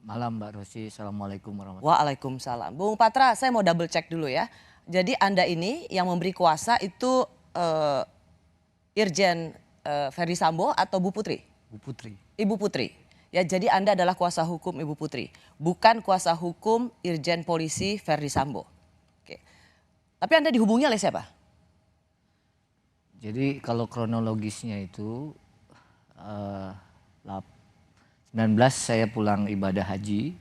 Malam Mbak Rosi, Assalamualaikum warahmatullahi Waalaikumsalam. Bung Patra, saya mau double check dulu ya. Jadi Anda ini yang memberi kuasa itu Irjen Verdi Sambo atau Bu Putri? Bu Putri. Ibu Putri. Ya, jadi Anda adalah kuasa hukum Ibu Putri, bukan kuasa hukum Irjen Polisi Verdi Sambo. Oke. Tapi Anda dihubungi oleh siapa? Jadi kalau kronologisnya itu 19 saya pulang ibadah haji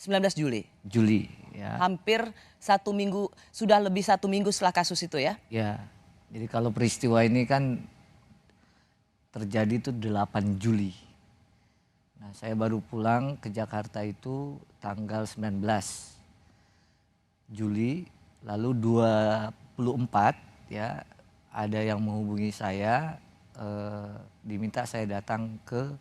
19 Juli. Juli ya. Hampir 1 minggu, sudah lebih 1 minggu setelah kasus itu ya? Ya, jadi kalau peristiwa ini kan terjadi itu 8 Juli. Nah, saya baru pulang ke Jakarta itu tanggal 19 Juli, lalu 24 ya ada yang menghubungi saya, diminta saya datang ke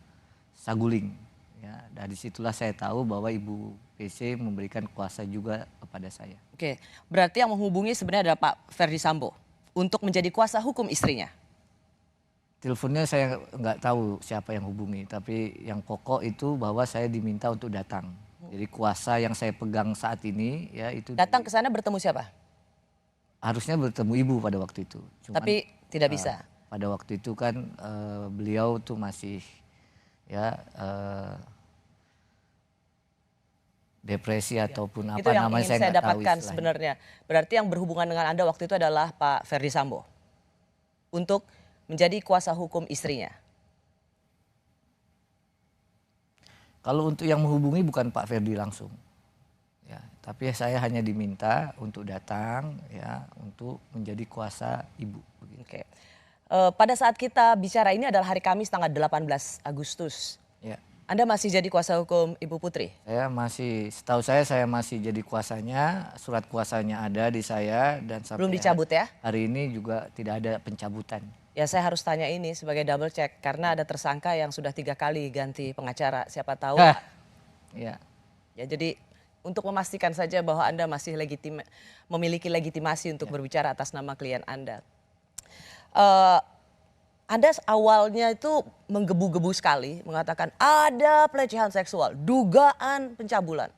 Saguling. Ya, dari situlah saya tahu bahwa Ibu PC memberikan kuasa juga kepada saya. Oke, berarti yang menghubungi sebenarnya adalah Pak Verdi Sambo untuk menjadi kuasa hukum istrinya. Teleponnya saya nggak tahu siapa yang hubungi, tapi yang pokok itu bahwa saya diminta untuk datang. Jadi kuasa yang saya pegang saat ini ya itu Datang ke sana bertemu siapa? harusnya bertemu ibu pada waktu itu. Cuman, Tapi tidak bisa. pada waktu itu kan beliau tuh masih ya depresi ataupun apa Itu yang namanya ingin saya nggak tahu dapatkan istilahnya. sebenarnya. Berarti yang berhubungan dengan Anda waktu itu adalah Pak Verdi Sambo untuk menjadi kuasa hukum istrinya. Kalau untuk yang menghubungi bukan Pak Verdi langsung. Ya, tapi saya hanya diminta untuk datang ya untuk menjadi kuasa ibu. Begitu. Oke. Pada saat kita bicara ini adalah hari Kamis tanggal 18 Agustus. Ya. Anda masih jadi kuasa hukum Ibu Putri? Saya masih, setahu saya masih jadi kuasanya, surat kuasanya ada di saya dan sampai Belum dicabut ya? hari ini juga tidak ada pencabutan. Ya saya harus tanya ini sebagai double check karena ada tersangka yang sudah 3 kali ganti pengacara. Siapa tahu. Ya. Ya jadi untuk memastikan saja bahwa Anda masih memiliki legitimasi untuk berbicara atas nama klien Anda. Anda awalnya itu menggebu-gebu sekali mengatakan ada pelecehan seksual, dugaan pencabulan.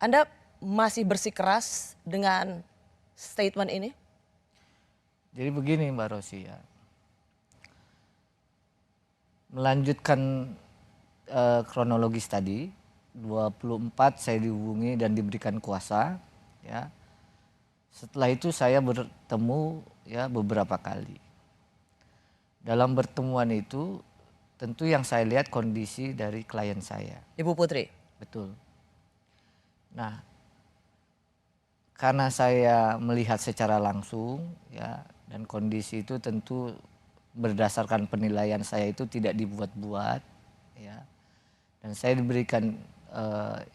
Anda masih bersikeras dengan statement ini? Jadi begini Mbak Rosi ya. Melanjutkan kronologis tadi, 24 saya dihubungi dan diberikan kuasa ya. Setelah itu saya bertemu ya beberapa kali. Dalam pertemuan itu tentu yang saya lihat kondisi dari klien saya. Ibu Putri. Betul. Nah, karena saya melihat secara langsung ya dan kondisi itu tentu berdasarkan penilaian saya itu tidak dibuat-buat ya. Dan saya diberikan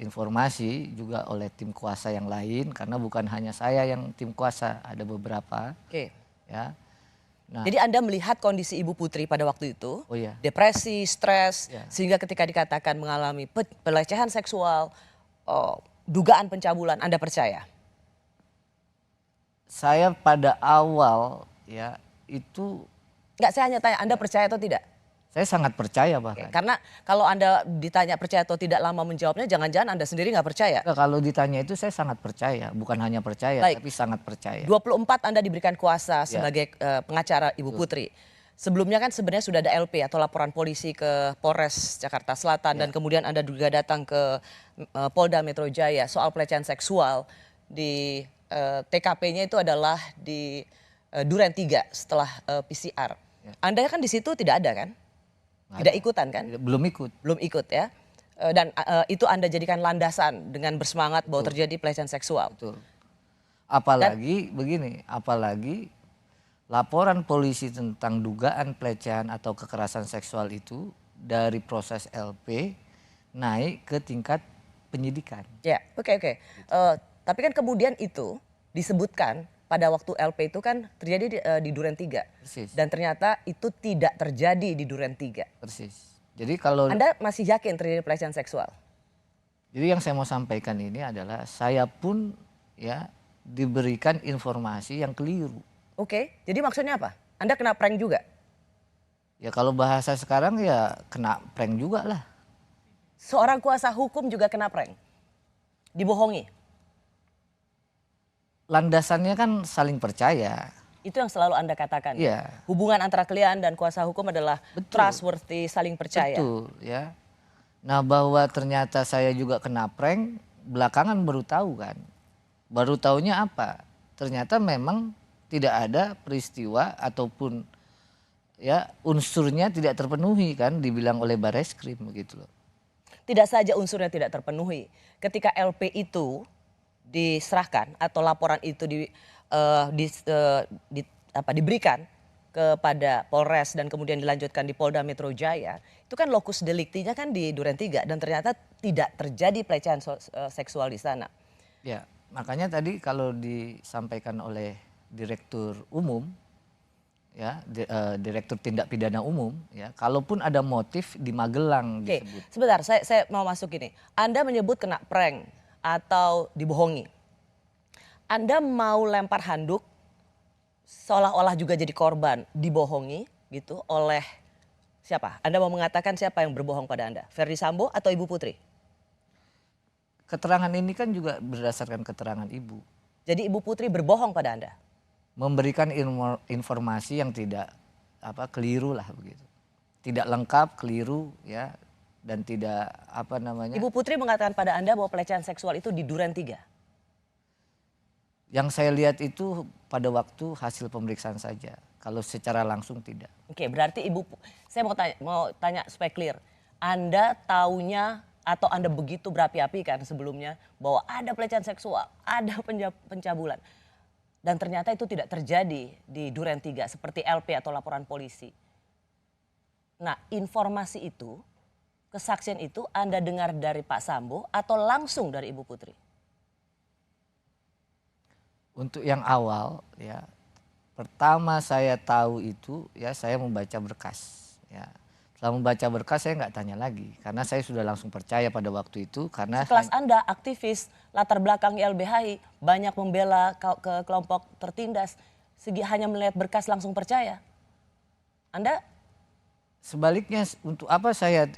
informasi juga oleh tim kuasa yang lain karena bukan hanya saya yang tim kuasa, ada beberapa. Oke. Ya. Nah, jadi Anda melihat kondisi Ibu Putri pada waktu itu, oh iya. depresi, stres, Ya. sehingga ketika dikatakan mengalami pelecehan seksual, dugaan pencabulan, Anda percaya? Saya pada awal ya itu. Enggak, saya hanya tanya Anda percaya atau tidak? Saya sangat percaya Oke, bahkan. karena kalau Anda ditanya percaya atau tidak lama menjawabnya, jangan-jangan Anda sendiri nggak percaya. Kalau ditanya itu saya sangat percaya, bukan hanya percaya Baik. tapi sangat percaya. 24 Anda diberikan kuasa sebagai pengacara Ibu Putri. Sebelumnya kan sebenarnya sudah ada LP atau laporan polisi ke Polres Jakarta Selatan dan kemudian Anda juga datang ke Polda Metro Jaya soal pelecehan seksual di TKP-nya itu adalah di Duren 3 setelah PCR. Anda kan di situ tidak ada kan? Tidak ikutan kan? Belum ikut. Belum ikut ya. Dan itu Anda jadikan landasan dengan bersemangat bahwa terjadi pelecehan seksual. Betul. Apalagi begini, apalagi laporan polisi tentang dugaan pelecehan atau kekerasan seksual itu dari proses LP naik ke tingkat penyidikan. Ya, oke. Tapi kan kemudian itu disebutkan pada waktu LP itu kan terjadi di Duren 3. Persis. Dan ternyata itu tidak terjadi di Duren 3. Persis. Jadi kalau Anda masih yakin terjadi pelecehan seksual? Jadi yang saya mau sampaikan ini adalah saya pun ya diberikan informasi yang keliru. Oke, jadi maksudnya apa? Anda kena prank juga? Ya kalau bahasa sekarang ya kena prank juga lah. Seorang kuasa hukum juga kena prank, dibohongi. Landasannya kan saling percaya. Itu yang selalu Anda katakan. Iya. Hubungan antara klien dan kuasa hukum adalah Betul. trustworthy, saling percaya. Betul ya. Nah bahwa ternyata saya juga kena prank belakangan baru tahu kan. Baru taunya apa? Ternyata memang tidak ada peristiwa ataupun ya unsurnya tidak terpenuhi kan dibilang oleh Bareskrim begitu loh. Tidak saja unsurnya tidak terpenuhi. Ketika LP itu diserahkan atau laporan itu diberikan kepada Polres dan kemudian dilanjutkan di Polda Metro Jaya, itu kan lokus deliktinya kan di Duren 3 dan ternyata tidak terjadi pelecehan seksual di sana. Ya, makanya tadi kalau disampaikan oleh Direktur Umum ya, Direktur Tindak Pidana Umum ya, kalaupun ada motif di Magelang disebut. Sebentar, saya mau masuk ini. Anda menyebut kena prank atau dibohongi. Anda mau lempar handuk seolah-olah juga jadi korban dibohongi gitu oleh siapa? Anda mau mengatakan siapa yang berbohong pada Anda? Ferdy Sambo atau Ibu Putri? Keterangan ini kan juga berdasarkan keterangan Ibu. Jadi Ibu Putri berbohong pada Anda? Memberikan informasi yang tidak keliru lah begitu. Tidak lengkap, keliru ya, dan tidak Ibu Putri mengatakan pada Anda bahwa pelecehan seksual itu di Duren 3. Yang saya lihat itu pada waktu hasil pemeriksaan saja. Kalau secara langsung tidak. Oke, berarti saya mau tanya supaya clear. Anda taunya atau Anda begitu berapi-api kan sebelumnya bahwa ada pelecehan seksual, ada pencabulan. Dan ternyata itu tidak terjadi di Duren 3 seperti LP atau laporan polisi. Nah, informasi itu, kesaksian itu Anda dengar dari Pak Sambo atau langsung dari Ibu Putri? Untuk yang awal ya, pertama saya tahu itu ya saya membaca berkas ya. Setelah membaca berkas saya nggak tanya lagi karena saya sudah langsung percaya pada waktu itu karena sekelas Anda aktivis latar belakang YLBHI banyak membela ke kelompok tertindas, hanya melihat berkas langsung percaya. Anda sebaliknya untuk apa saya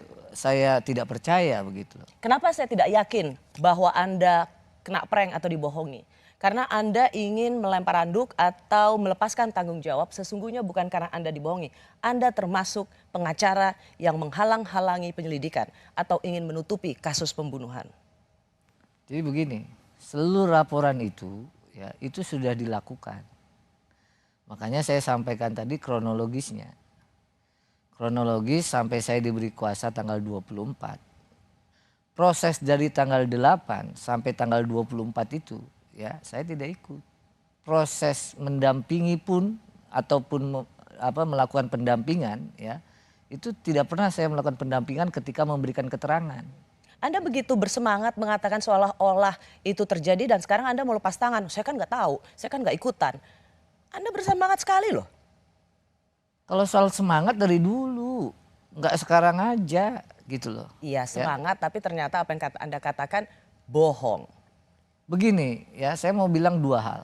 tidak percaya begitu loh. Kenapa saya tidak yakin bahwa Anda kena prank atau dibohongi? Karena Anda ingin melempar handuk atau melepaskan tanggung jawab, sesungguhnya bukan karena Anda dibohongi. Anda termasuk pengacara yang menghalang-halangi penyelidikan atau ingin menutupi kasus pembunuhan. Jadi begini, seluruh laporan itu ya itu sudah dilakukan. Makanya saya sampaikan tadi kronologisnya. Kronologis sampai saya diberi kuasa tanggal 24. Proses dari tanggal 8 sampai tanggal 24 itu ya saya tidak ikut. Proses mendampingi pun ataupun melakukan pendampingan ya itu tidak pernah saya melakukan pendampingan ketika memberikan keterangan. Anda begitu bersemangat mengatakan seolah-olah itu terjadi dan sekarang Anda mau lepas tangan. Saya kan nggak tahu, saya kan nggak ikutan. Anda bersemangat sekali loh. Kalau soal semangat dari dulu, nggak sekarang aja gitu loh. Iya semangat ya. Tapi ternyata apa yang Anda katakan bohong. Begini ya, saya mau bilang dua hal.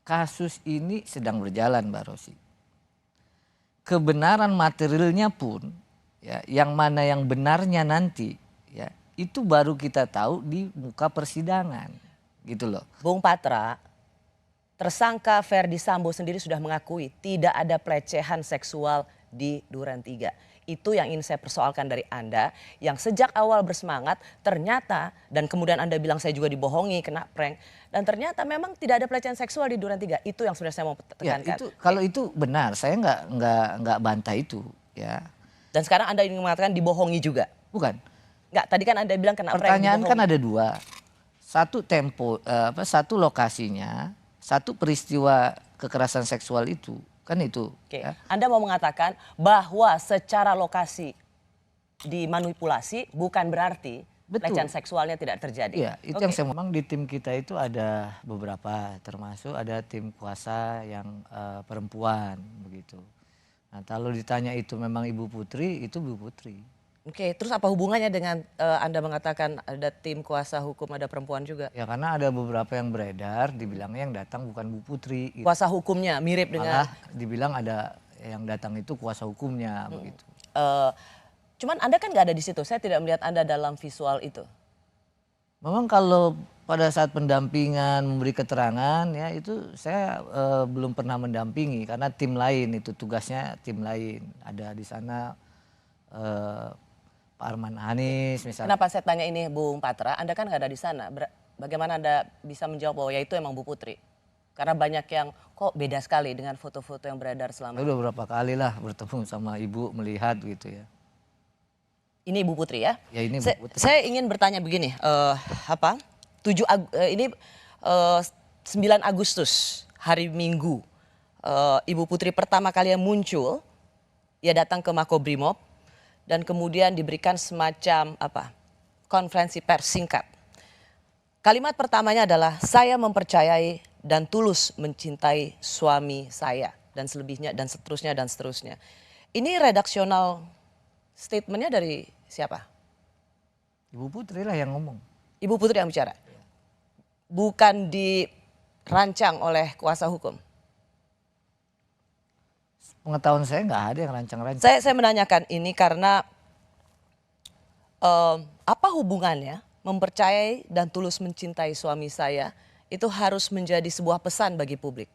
Kasus ini sedang berjalan Mbak Rosi. Kebenaran materialnya pun ya, yang mana yang benarnya nanti ya, itu baru kita tahu di muka persidangan gitu loh. Bung Patra, tersangka Ferdy Sambo sendiri sudah mengakui tidak ada pelecehan seksual di Duren 3. Itu yang ingin saya persoalkan dari Anda yang sejak awal bersemangat ternyata dan kemudian Anda bilang saya juga dibohongi kena prank dan ternyata memang tidak ada pelecehan seksual di Duren 3. Itu yang sudah saya mau tekankan. Ya, itu kalau itu benar, saya nggak bantah itu ya. Dan sekarang Anda ingin mengatakan dibohongi juga? Bukan. Enggak, tadi kan Anda bilang kena prank. Pertanyaan kan ada dua. Satu lokasinya, satu peristiwa kekerasan seksual itu. Kan itu. Oke. Ya. Anda mau mengatakan bahwa secara lokasi dimanipulasi bukan berarti pelecehan seksualnya tidak terjadi. Iya, itu yang saya memang di tim kita itu ada beberapa, termasuk ada tim kuasa yang perempuan begitu. Nah, kalau ditanya itu memang Ibu Putri, itu Ibu Putri. Oke, terus apa hubungannya dengan Anda mengatakan ada tim kuasa hukum, ada perempuan juga? Ya karena ada beberapa yang beredar, dibilangnya yang datang bukan Bu Putri. Gitu. Kuasa hukumnya mirip dengan? Malah dibilang ada yang datang itu kuasa hukumnya begitu. Cuman Anda kan nggak ada di situ, saya tidak melihat Anda dalam visual itu. Memang kalau pada saat pendampingan memberi keterangan ya itu saya belum pernah mendampingi karena tim lain itu tugasnya tim lain ada di sana Pak Arman Hanis misalnya. Kenapa saya tanya ini Bung Patra, Anda kan nggak ada di sana. Bagaimana Anda bisa menjawab bahwa ya itu emang Bu Putri? Karena banyak yang kok beda sekali dengan foto-foto yang beredar selama Saya udah berapa kali lah bertemu sama ibu melihat gitu ya. ini Ibu Putri ya? Ya ini Bu Saya, Putri. saya ingin bertanya begini, apa? 9 Agustus hari Minggu, Ibu Putri pertama kali yang muncul, ia datang ke Makobrimob dan kemudian diberikan semacam apa? Konferensi pers singkat. Kalimat pertamanya adalah saya mempercayai dan tulus mencintai suami saya dan selebihnya dan seterusnya dan seterusnya. Ini redaksional statementnya dari siapa? Ibu Putri lah yang ngomong. Ibu Putri yang bicara. Bukan dirancang oleh kuasa hukum. Pengetahuan saya nggak ada yang rancang-rancang. Saya menanyakan ini karena apa hubungannya mempercayai dan tulus mencintai suami saya itu harus menjadi sebuah pesan bagi publik.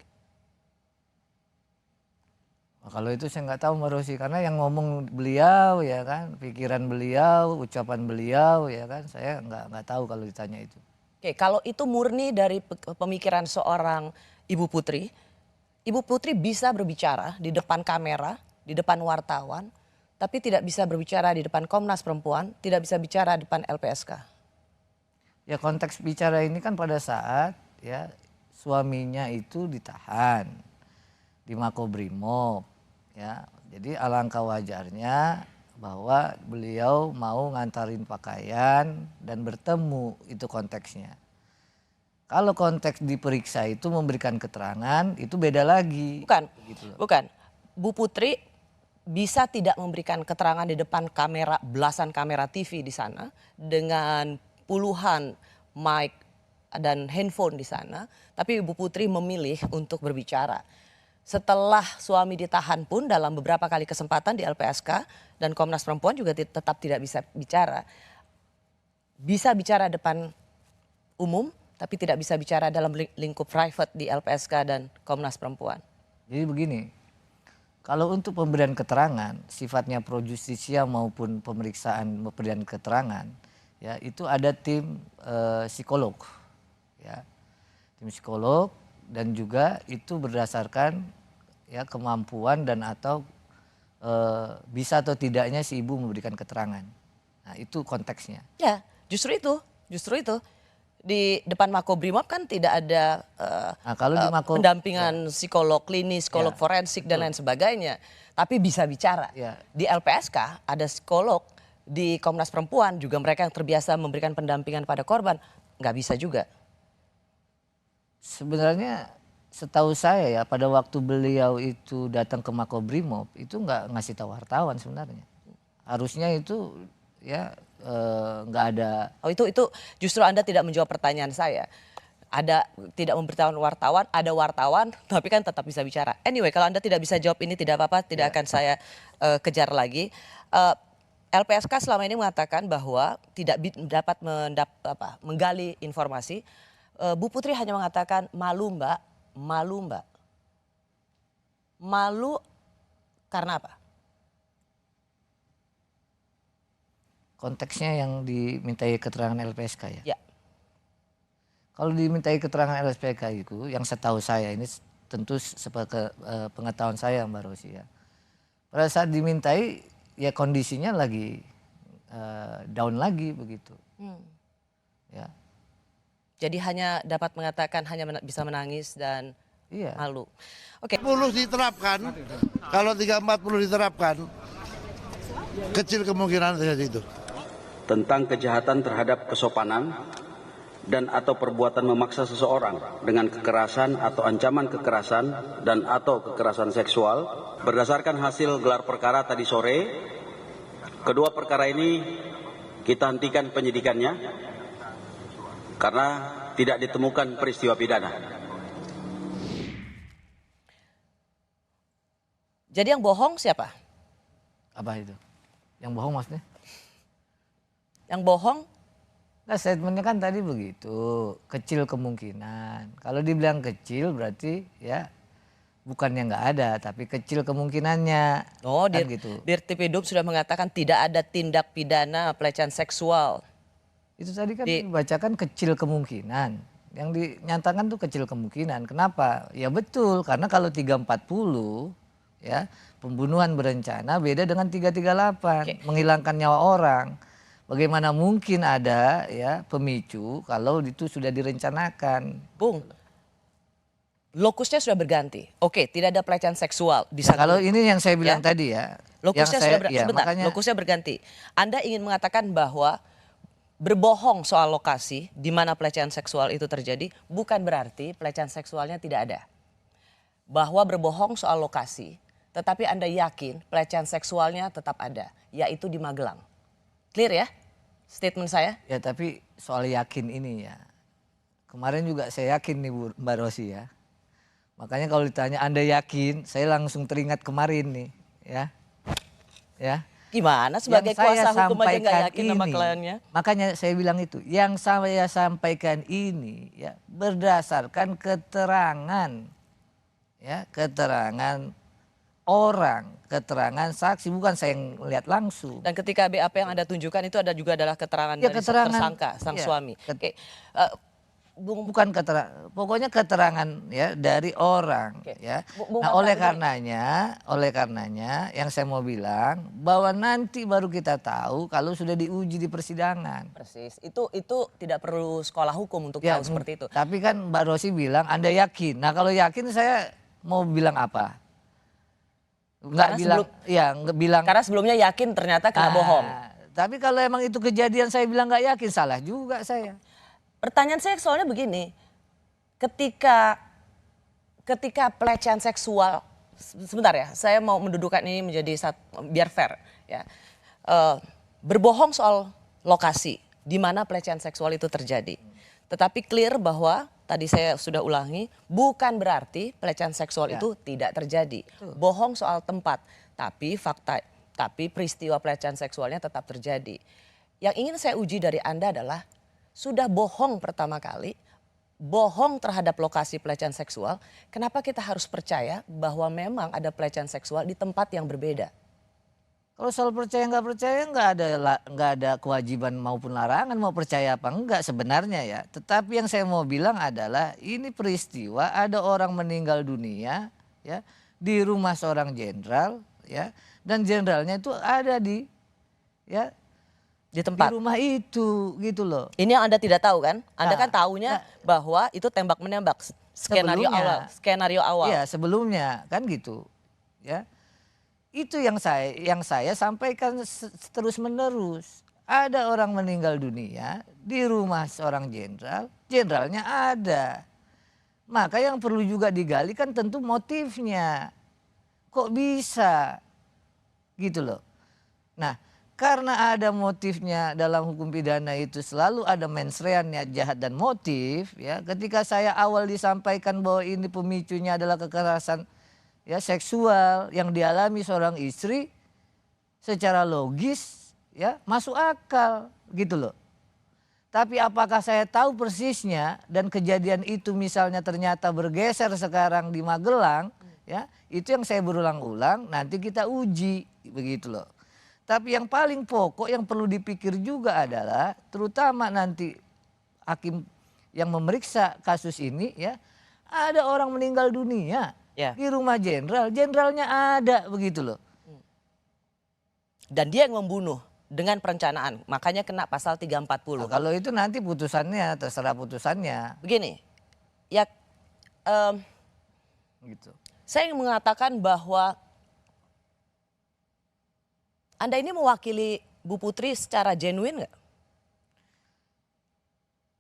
Nah, kalau itu saya nggak tahu Mbak Rosi karena yang ngomong beliau ya kan, pikiran beliau, ucapan beliau ya kan, saya nggak tahu kalau ditanya itu. Oke, kalau itu murni dari pemikiran seorang Ibu Putri bisa berbicara di depan kamera, di depan wartawan, tapi tidak bisa berbicara di depan Komnas Perempuan, tidak bisa bicara di depan LPSK. Ya konteks bicara ini kan pada saat ya suaminya itu ditahan di Makobrimob ya. Jadi alangkah wajarnya bahwa beliau mau ngantarin pakaian dan bertemu, itu konteksnya. Kalau konteks diperiksa itu memberikan keterangan itu beda lagi. Bukan, Begitu loh. bukan. Bu Putri bisa tidak memberikan keterangan di depan kamera, belasan kamera TV di sana dengan puluhan mic dan handphone di sana, tapi Ibu Putri memilih untuk berbicara. Setelah suami ditahan pun dalam beberapa kali kesempatan di LPSK dan Komnas Perempuan juga tetap tidak bisa bicara. Bisa bicara depan umum, tapi tidak bisa bicara dalam lingkup private di LPSK dan Komnas Perempuan. Jadi begini, kalau untuk pemberian keterangan sifatnya pro justisia maupun pemeriksaan pemberian keterangan ya itu ada tim psikolog ya, tim psikolog dan juga itu berdasarkan ya kemampuan dan atau bisa atau tidaknya si ibu memberikan keterangan. Nah itu konteksnya. Ya justru itu di depan Makobrimob kan tidak ada Nah, kalau di pendampingan psikolog klinis, psikolog Ya, forensik dan lain sebagainya, tapi bisa bicara. Ya. Di LPSK ada psikolog, di Komnas Perempuan juga mereka yang terbiasa memberikan pendampingan pada korban, nggak bisa juga. Sebenarnya setahu saya ya pada waktu beliau itu datang ke Makobrimob itu nggak ngasih tahu wartawan sebenarnya. Harusnya itu ya nggak ada. Oh itu justru Anda tidak menjawab pertanyaan saya. Ada tidak memberitahu wartawan, ada wartawan tapi kan tetap bisa bicara. Anyway, kalau Anda tidak bisa jawab ini tidak apa-apa, tidak akan saya kejar lagi. LPSK selama ini mengatakan bahwa tidak dapat menggali informasi. Bu Putri hanya mengatakan malu Mbak, malu Mbak. Malu karena apa? Konteksnya yang dimintai keterangan LPSK ya. Ya. Kalau dimintai keterangan LPSK itu yang setahu saya ini tentu pengetahuan saya Mbak Rosi ya. Pada saat dimintai ya kondisinya lagi down lagi begitu. Ya. Jadi hanya dapat mengatakan hanya bisa menangis dan malu. Oke. 40 diterapkan, kalau 340 diterapkan, kecil kemungkinan terjadi itu. Tentang kejahatan terhadap kesopanan dan atau perbuatan memaksa seseorang dengan kekerasan atau ancaman kekerasan dan atau kekerasan seksual. Berdasarkan hasil gelar perkara tadi sore, kedua perkara ini kita hentikan penyidikannya karena tidak ditemukan peristiwa pidana. Jadi yang bohong siapa? Apa itu? Yang bohong maksudnya? Yang bohong? Nah, statementnya kan tadi begitu, kecil kemungkinan. Kalau dibilang kecil berarti ya bukannya nggak ada, tapi kecil kemungkinannya. Oh, kan gitu. Dirtipidum sudah mengatakan tidak ada tindak pidana pelecehan seksual. Itu tadi kan dibacakan kecil kemungkinan. Yang dinyatakan tuh kecil kemungkinan. Kenapa? Ya betul, karena kalau 340 ya pembunuhan berencana beda dengan 338, menghilangkan nyawa orang. Bagaimana mungkin ada ya pemicu kalau itu sudah direncanakan. Bung, lokusnya sudah berganti. Oke, tidak ada pelecehan seksual di Nah, kalau ini yang saya bilang tadi ya. Lokusnya lokusnya berganti. Anda ingin mengatakan bahwa berbohong soal lokasi di mana pelecehan seksual itu terjadi bukan berarti pelecehan seksualnya tidak ada. Bahwa berbohong soal lokasi, tetapi Anda yakin pelecehan seksualnya tetap ada, yaitu di Magelang. Clear ya statement saya? Ya tapi soal yakin ini ya. Kemarin juga saya yakin nih Mbak Rosi ya. Makanya kalau ditanya Anda yakin, saya langsung teringat kemarin nih ya. Ya. Gimana sebagai kuasa hukum aja nggak yakin sama kliennya? Makanya saya bilang itu, yang saya sampaikan ini ya berdasarkan keterangan ya, keterangan orang, keterangan saksi, bukan saya yang lihat langsung. Dan ketika BAP yang Anda tunjukkan itu ada juga adalah keterangan Ya, dari keterangan, tersangka, sang ya, suami. Oke. Bukan keterangan, pokoknya keterangan ya dari orang ya. Nah, oleh karenanya yang saya mau bilang bahwa nanti baru kita tahu kalau sudah diuji di persidangan. Persis. Itu tidak perlu sekolah hukum untuk Ya, tahu seperti itu. Tapi kan Mbak Rosi bilang Anda yakin. Nah, kalau yakin saya mau bilang apa? Nggak bilang. Karena sebelumnya yakin ternyata kena bohong. Tapi kalau emang itu kejadian saya bilang nggak yakin, salah juga saya. Pertanyaan saya soalnya begini, ketika pelecehan seksual, sebentar ya, saya mau mendudukan ini menjadi biar fair ya, berbohong soal lokasi di mana pelecehan seksual itu terjadi, tetapi clear bahwa tadi saya sudah ulangi, bukan berarti pelecehan seksual itu tidak terjadi, bohong soal tempat, tapi peristiwa pelecehan seksualnya tetap terjadi. Yang ingin saya uji dari Anda adalah sudah bohong pertama kali, bohong terhadap lokasi pelecehan seksual, kenapa kita harus percaya bahwa memang ada pelecehan seksual di tempat yang berbeda? Kalau soal percaya nggak ada kewajiban maupun larangan mau percaya apa enggak sebenarnya ya. Tetapi yang saya mau bilang adalah ini peristiwa ada orang meninggal dunia ya di rumah seorang jenderal ya, dan jenderalnya itu ada di tempat. Di rumah itu gitu loh. Ini yang Anda tidak tahu kan? Anda kan tahunya bahwa itu tembak menembak skenario awal. Iya, sebelumnya kan gitu. Ya. Itu yang saya sampaikan terus menerus. Ada orang meninggal dunia di rumah seorang jenderal, jenderalnya ada. Maka yang perlu juga digali kan tentu motifnya. Kok bisa? Gitu loh. Nah, karena ada motifnya dalam hukum pidana itu selalu ada mensrean niat jahat dan motif ya. Ketika saya awal disampaikan bahwa ini pemicunya adalah kekerasan ya seksual yang dialami seorang istri, secara logis ya masuk akal gitu loh. Tapi apakah saya tahu persisnya dan kejadian itu misalnya ternyata bergeser sekarang di Magelang ya, itu yang saya berulang-ulang nanti kita uji begitu loh. Tapi yang paling pokok yang perlu dipikir juga adalah terutama nanti hakim yang memeriksa kasus ini ya, ada orang meninggal dunia di rumah jenderal, jenderalnya ada begitu loh. Dan dia yang membunuh dengan perencanaan, makanya kena pasal 340. Nah, kalau itu nanti putusannya terserah putusannya. Begini, ya gitu. Saya ingin mengatakan bahwa Anda ini mewakili Bu Putri secara genuine nggak?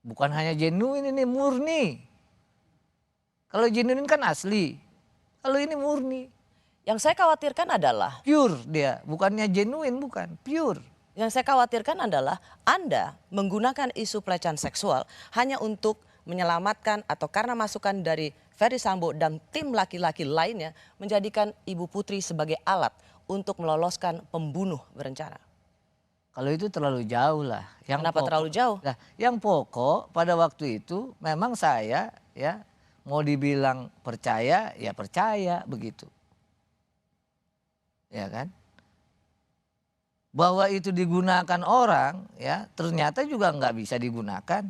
Bukan hanya genuine, ini murni. Kalau genuine kan asli. Kalau ini murni. Yang saya khawatirkan adalah pure dia, bukannya genuine, bukan, pure. Yang saya khawatirkan adalah Anda menggunakan isu pelecehan seksual hanya untuk menyelamatkan atau karena masukan dari Ferry Sambo dan tim laki-laki lainnya menjadikan Ibu Putri sebagai alat untuk meloloskan pembunuh berencana. Kalau itu terlalu jauh lah. Kenapa terlalu jauh? Nah, yang pokok pada waktu itu memang saya ya mau dibilang percaya ya percaya begitu. Ya kan? Bahwa itu digunakan orang ya ternyata juga nggak bisa digunakan.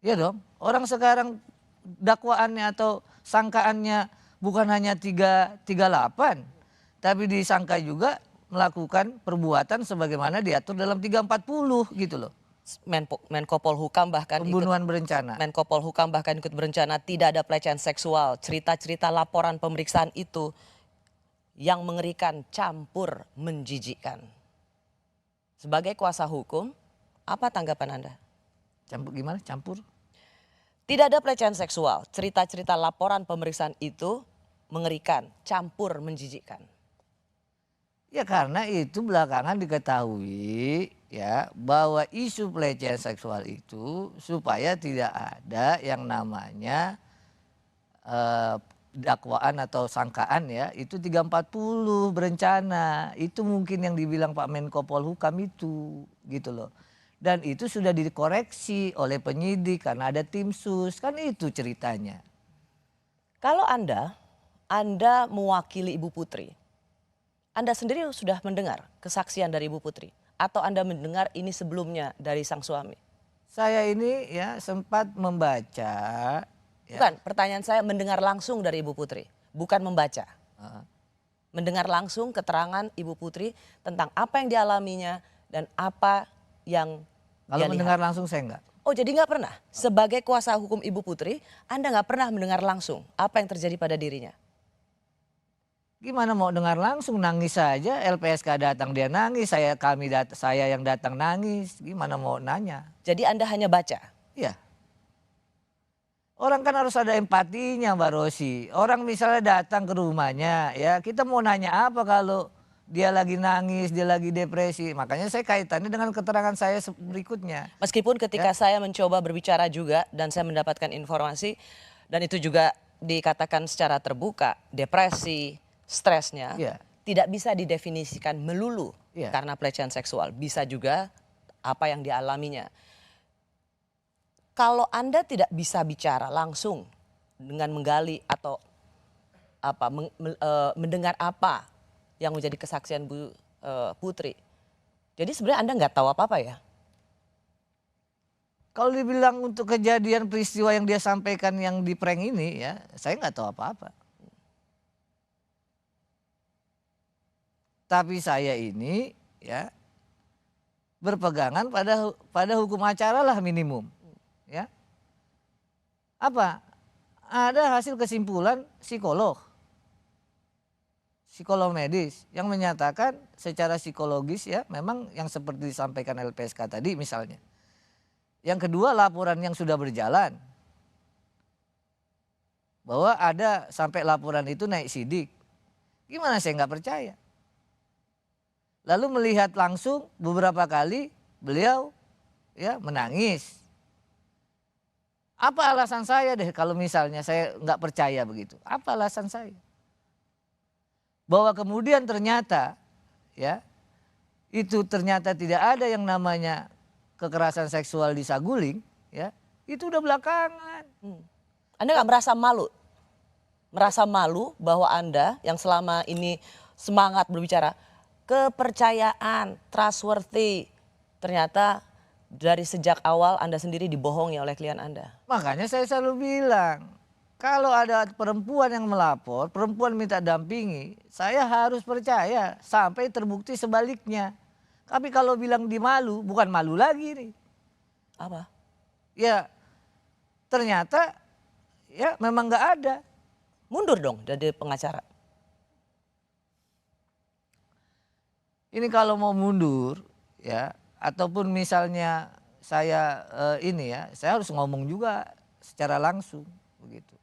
Ya dong, orang sekarang dakwaannya atau sangkaannya bukan hanya 338 tapi disangka juga melakukan perbuatan sebagaimana diatur dalam 340 gitu loh. Menko Polhukam bahkan Pembunuhan berencana. Menko Polhukam bahkan ikut berencana tidak ada pelecehan seksual. Cerita-cerita laporan pemeriksaan itu yang mengerikan, campur, menjijikkan. Sebagai kuasa hukum, apa tanggapan Anda? Campur gimana? Campur? Tidak ada pelecehan seksual. Cerita-cerita laporan pemeriksaan itu mengerikan, campur, menjijikkan. Ya karena itu belakangan diketahui ya bahwa isu pelecehan seksual itu supaya tidak ada yang namanya dakwaan atau sangkaan ya itu 340 berencana. Itu mungkin yang dibilang Pak Menko Polhukam itu gitu loh. Dan itu sudah dikoreksi oleh penyidik karena ada tim sus, kan itu ceritanya. Kalau Anda mewakili Ibu Putri, Anda sendiri sudah mendengar kesaksian dari Ibu Putri? Atau Anda mendengar ini sebelumnya dari sang suami? Saya ini ya sempat membaca. Ya. Bukan, pertanyaan saya mendengar langsung dari Ibu Putri, bukan membaca. Mendengar langsung keterangan Ibu Putri tentang apa yang dialaminya dan apa yang Kalau dia mendengar lihat. langsung saya enggak. Oh jadi nggak pernah? Sebagai kuasa hukum Ibu Putri, Anda nggak pernah mendengar langsung apa yang terjadi pada dirinya? Gimana mau dengar langsung, nangis saja, LPSK datang dia nangis, saya yang datang nangis, gimana mau nanya? Jadi Anda hanya baca? Iya. Orang kan harus ada empatinya Mbak Rosi. Orang misalnya datang ke rumahnya ya kita mau nanya apa kalau dia lagi nangis, dia lagi depresi. Makanya saya kaitannya dengan keterangan saya berikutnya. Meskipun ketika saya mencoba berbicara juga dan saya mendapatkan informasi dan itu juga dikatakan secara terbuka, depresi, stresnya tidak bisa didefinisikan melulu karena pelecehan seksual. Bisa juga apa yang dialaminya. Kalau Anda tidak bisa bicara langsung dengan menggali atau apa mendengar apa yang menjadi kesaksian Bu Putri. Jadi sebenarnya Anda nggak tahu apa-apa ya? Kalau dibilang untuk kejadian peristiwa yang dia sampaikan yang di prank ini ya, saya nggak tahu apa-apa. Tapi saya ini ya berpegangan pada hukum acara lah minimum. Ya. Apa? Ada hasil kesimpulan psikolog medis yang menyatakan secara psikologis ya memang yang seperti disampaikan LPSK tadi misalnya. Yang kedua laporan yang sudah berjalan bahwa ada sampai laporan itu naik sidik. Gimana saya nggak percaya? Lalu melihat langsung beberapa kali beliau ya menangis. Apa alasan saya deh kalau misalnya saya nggak percaya begitu? Apa alasan saya? Bahwa kemudian ternyata ya itu ternyata tidak ada yang namanya kekerasan seksual di Saguling ya itu udah belakangan. Anda nggak merasa malu? Merasa malu bahwa Anda yang selama ini semangat berbicara kepercayaan, trustworthy, ternyata dari sejak awal Anda sendiri dibohongi oleh klien Anda. Makanya saya selalu bilang, kalau ada perempuan yang melapor, perempuan minta dampingi, saya harus percaya sampai terbukti sebaliknya. Tapi kalau bilang di malu, bukan malu lagi nih. Apa? Ya ternyata ya memang nggak ada. Mundur dong dari pengacara. Ini kalau mau mundur ya ataupun misalnya saya saya harus ngomong juga secara langsung begitu.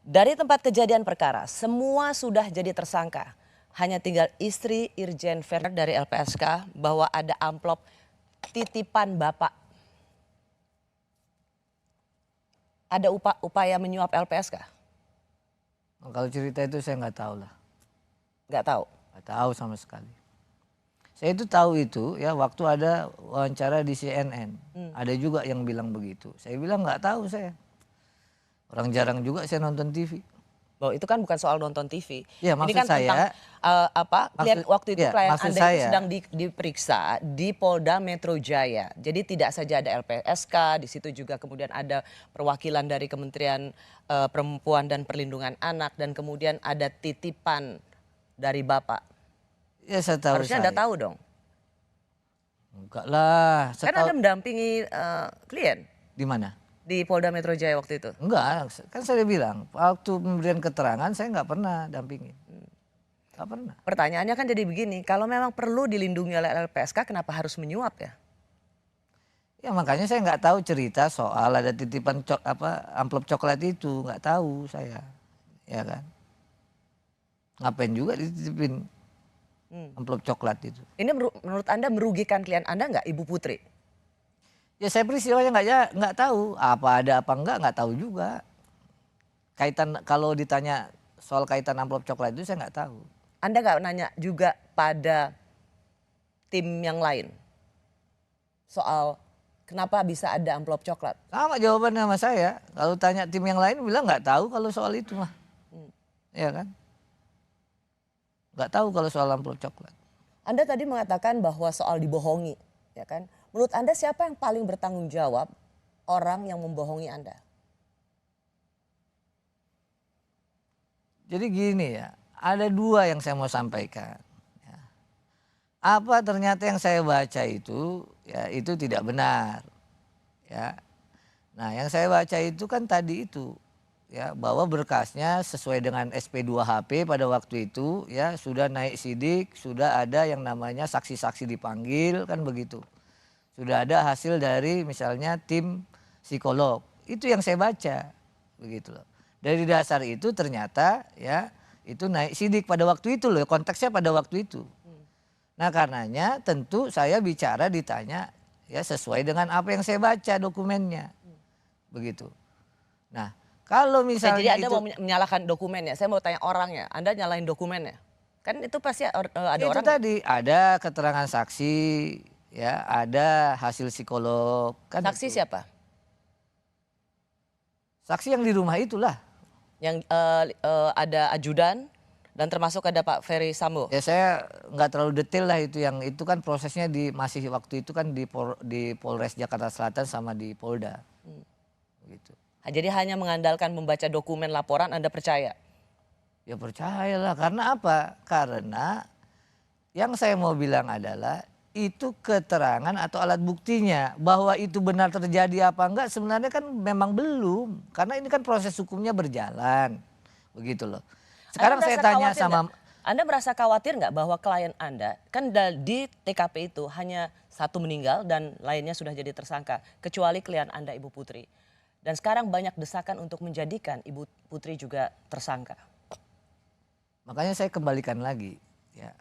Dari tempat kejadian perkara semua sudah jadi tersangka. Hanya tinggal istri Irjen Verdi dari LPSK bahwa ada amplop titipan bapak. Ada upaya menyuap LPSK? Kalau cerita itu saya nggak tahu lah. Nggak tahu. Nggak tahu sama sekali. Saya itu tahu itu ya waktu ada wawancara di CNN. Ada juga yang bilang begitu. Saya bilang nggak tahu saya. Orang jarang juga saya nonton TV. Bahwa itu kan bukan soal nonton TV. Ya, Ini maksud kan tentang waktu itu klien maksud Anda itu saya, sedang diperiksa di Polda Metro Jaya. Jadi tidak saja ada LPSK, di situ juga kemudian ada perwakilan dari Kementerian Perempuan dan Perlindungan Anak dan kemudian ada titipan dari Bapak. ya saya tahu. Harusnya Anda tahu dong. Enggak lah. Kan Anda mendampingi klien Di mana? di Polda Metro Jaya waktu itu. Enggak, kan saya bilang waktu pemberian keterangan saya nggak pernah dampingin. Nggak pernah. Pertanyaannya kan jadi begini, kalau memang perlu dilindungi oleh LPSK kenapa harus menyuap ya? Ya makanya saya nggak tahu cerita soal ada titipan amplop coklat itu, nggak tahu saya, ya kan? Ngapain juga dititipin amplop coklat itu? Ini menurut Anda merugikan klien Anda nggak, Ibu Putri? Ya saya peristiwanya nggak tahu, apa ada apa nggak tahu juga. Kaitan kalau ditanya soal kaitan amplop coklat itu saya nggak tahu. Anda nggak nanya juga pada tim yang lain soal kenapa bisa ada amplop coklat? Sama jawabannya sama saya. Kalau tanya tim yang lain bilang nggak tahu kalau soal itu mah, ya kan? Nggak tahu kalau soal amplop coklat. Anda tadi mengatakan bahwa soal dibohongi, ya kan? Menurut Anda siapa yang paling bertanggung jawab orang yang membohongi Anda? Jadi gini ya, ada dua yang saya mau sampaikan. Ya. Apa ternyata yang saya baca itu, ya itu tidak benar. Ya. Nah yang saya baca itu kan tadi itu. Ya, bahwa berkasnya sesuai dengan SP2HP pada waktu itu ya sudah naik sidik, sudah ada yang namanya saksi-saksi dipanggil kan begitu. Sudah ada hasil dari misalnya tim psikolog. Itu yang saya baca begitu loh. Dari dasar itu ternyata ya itu naik sidik pada waktu itu loh, konteksnya pada waktu itu. Nah, karenanya tentu saya bicara ditanya ya sesuai dengan apa yang saya baca dokumennya. Begitu. Nah, kalau misalnya jadi Anda itu, mau menyalahkan dokumennya, saya mau tanya orangnya. Anda nyalahin dokumennya? Kan itu pasti ada itu orang. tadi ada keterangan saksi, ya ada hasil psikolog. Kan Saksi itu. siapa? Saksi yang di rumah itulah. Yang ada ajudan dan termasuk ada Pak Ferry Sambo. Ya saya nggak terlalu detail lah itu yang itu kan prosesnya masih waktu itu kan di Polres Jakarta Selatan sama di Polda. Gitu. Jadi hanya mengandalkan membaca dokumen laporan Anda percaya? Ya percayalah, karena apa? Karena yang saya mau bilang adalah itu keterangan atau alat buktinya. Bahwa itu benar terjadi apa enggak sebenarnya kan memang belum. Karena ini kan proses hukumnya berjalan. Begitu loh. Sekarang saya tanya sama... Anda merasa khawatir nggak bahwa klien Anda kan di TKP itu hanya satu meninggal dan lainnya sudah jadi tersangka. Kecuali klien Anda Ibu Putri. Dan sekarang banyak desakan untuk menjadikan Ibu Putri juga tersangka. Makanya saya kembalikan lagi. Ya.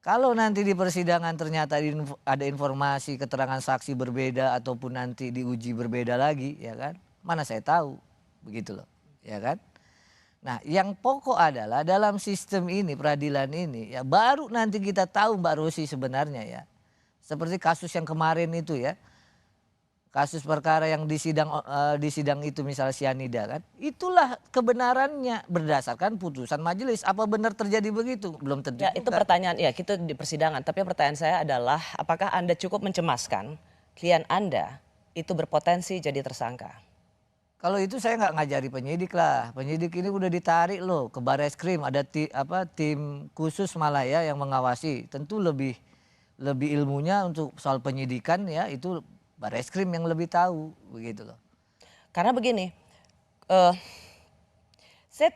Kalau nanti di persidangan ternyata ada informasi keterangan saksi berbeda ataupun nanti diuji berbeda lagi, ya kan? Mana saya tahu, begitu loh, ya kan? Nah, yang pokok adalah dalam sistem ini, peradilan ini, ya baru nanti kita tahu Mbak Rosi sebenarnya ya. Seperti kasus yang kemarin itu ya. Kasus perkara yang di sidang itu misalnya sianida kan, itulah kebenarannya berdasarkan putusan majelis. Apa benar terjadi begitu? Belum tentu. Ya, itu pertanyaan ya kita di persidangan. Tapi pertanyaan saya adalah apakah Anda cukup mencemaskan klien Anda itu berpotensi jadi tersangka? Kalau itu saya nggak ngajari penyidik lah. Penyidik ini udah ditarik loh ke Barreskrim, ada tim khusus malah ya yang mengawasi. Tentu lebih ilmunya untuk soal penyidikan ya itu Barreskrim yang lebih tahu begitu loh. Karena begini, saya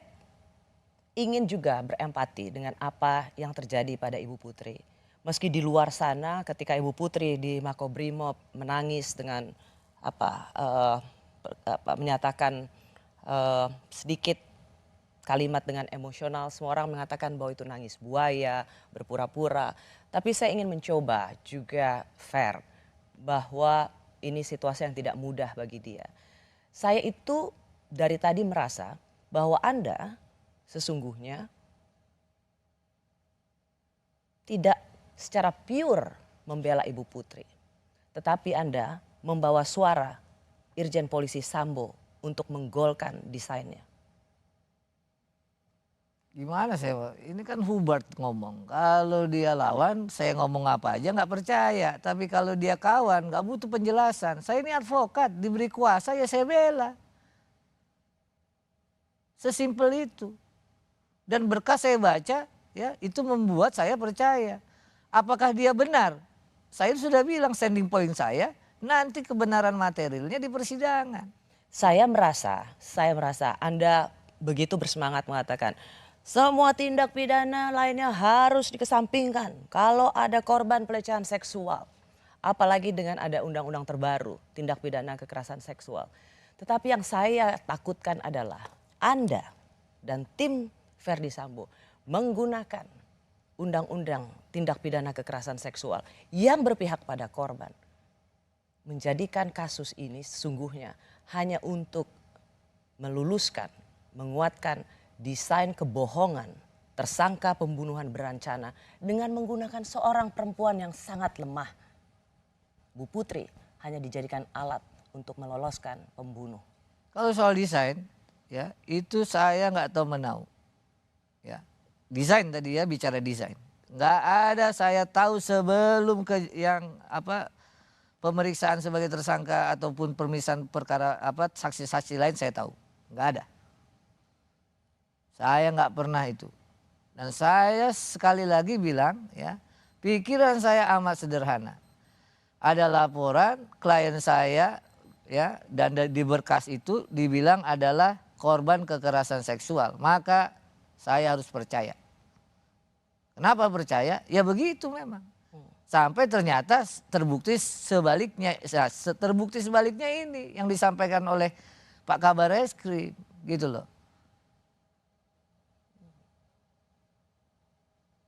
ingin juga berempati dengan apa yang terjadi pada Ibu Putri. Meski di luar sana ketika Ibu Putri di Makobrimob menangis dengan menyatakan sedikit kalimat dengan emosional, semua orang mengatakan bahwa itu nangis buaya, berpura-pura. Tapi saya ingin mencoba juga fair. Bahwa ini situasi yang tidak mudah bagi dia. Saya itu dari tadi merasa bahwa Anda sesungguhnya tidak secara pure membela Ibu Putri. Tetapi Anda membawa suara Irjen Polisi Sambo untuk menggolkan desainnya. Gimana saya, ini kan Hubert ngomong. Kalau dia lawan, saya ngomong apa aja nggak percaya. Tapi kalau dia kawan, nggak butuh penjelasan. Saya ini advokat, diberi kuasa ya saya bela. Sesimpel itu. Dan berkas saya baca, ya itu membuat saya percaya. Apakah dia benar? Saya sudah bilang standing point saya, nanti kebenaran materialnya di persidangan. Saya merasa Anda begitu bersemangat mengatakan semua tindak pidana lainnya harus dikesampingkan kalau ada korban pelecehan seksual. Apalagi dengan ada undang-undang terbaru, tindak pidana kekerasan seksual. Tetapi yang saya takutkan adalah Anda dan tim Verdi Sambo menggunakan undang-undang tindak pidana kekerasan seksual yang berpihak pada korban. Menjadikan kasus ini sesungguhnya hanya untuk meluluskan, menguatkan desain kebohongan tersangka pembunuhan berencana dengan menggunakan seorang perempuan yang sangat lemah. Bu Putri hanya dijadikan alat untuk meloloskan pembunuh. Kalau soal desain, ya itu saya nggak tahu menau. Ya, desain tadi ya, bicara desain. Nggak ada saya tahu sebelum pemeriksaan sebagai tersangka ataupun pemeriksaan perkara saksi-saksi lain saya tahu. Nggak ada. Saya nggak pernah itu. Dan saya sekali lagi bilang ya, pikiran saya amat sederhana. Ada laporan klien saya ya, dan di berkas itu dibilang adalah korban kekerasan seksual. Maka saya harus percaya. Kenapa percaya? Ya begitu memang. Sampai ternyata terbukti sebaliknya. Terbukti sebaliknya ini yang disampaikan oleh Pak Kabar Eskrim gitu loh.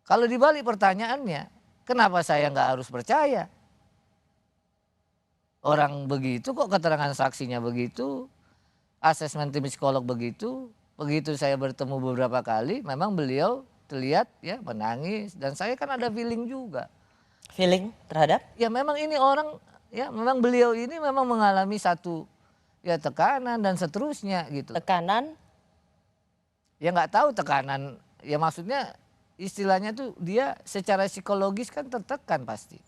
Kalau dibalik pertanyaannya, kenapa saya nggak harus percaya? Orang begitu kok, keterangan saksinya begitu, asesmen tim psikolog begitu. Begitu saya bertemu beberapa kali, memang beliau terlihat ya menangis, dan saya kan ada feeling juga. Feeling terhadap? Ya memang ini orang, ya memang beliau ini memang mengalami satu ya tekanan dan seterusnya gitu. Tekanan? Ya nggak tahu tekanan, ya maksudnya istilahnya tuh dia secara psikologis kan tertekan pasti.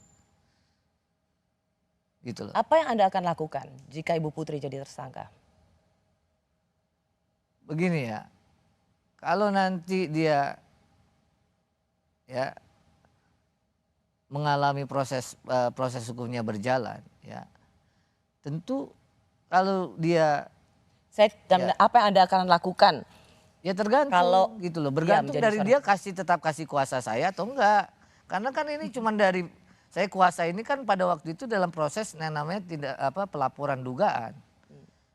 Gitu loh. Apa yang Anda akan lakukan jika Ibu Putri jadi tersangka? Begini ya, kalau nanti dia ya mengalami proses hukumnya berjalan, ya tentu kalau dia apa yang Anda akan lakukan? Ya tergantung kalau gitu loh, bergantung dari dia tetap kasih kuasa saya atau enggak. Karena kan ini cuma dari saya kuasa ini kan pada waktu itu dalam proses yang namanya pelaporan dugaan.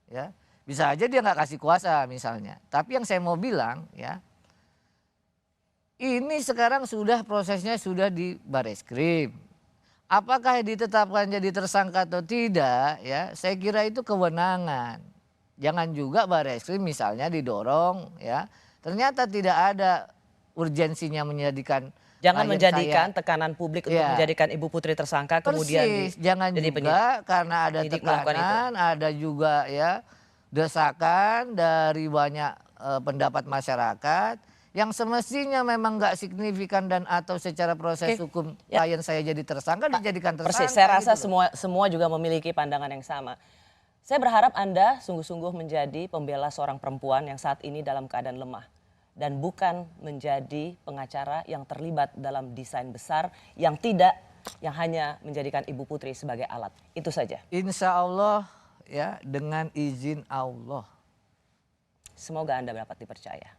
Ya. Bisa aja dia nggak kasih kuasa misalnya. Tapi yang saya mau bilang ya, ini sekarang sudah prosesnya sudah di Bareskrim. Apakah ditetapkan jadi tersangka atau tidak ya, saya kira itu kewenangan. Jangan juga Bareskrim misalnya didorong ya, ternyata tidak ada urgensinya menjadikan. Jangan menjadikan tekanan publik untuk menjadikan Ibu Putri tersangka kemudian jangan juga karena ada tekanan, ada juga ya desakan dari banyak pendapat masyarakat yang semestinya memang nggak signifikan dan atau secara proses hukum klien saya jadi tersangka dijadikan tersangka. Persis, saya rasa gitu semua juga memiliki pandangan yang sama. Saya berharap Anda sungguh-sungguh menjadi pembela seorang perempuan yang saat ini dalam keadaan lemah. Dan bukan menjadi pengacara yang terlibat dalam desain besar yang hanya menjadikan Ibu Putri sebagai alat. Itu saja. Insya Allah ya, dengan izin Allah. Semoga Anda dapat dipercaya.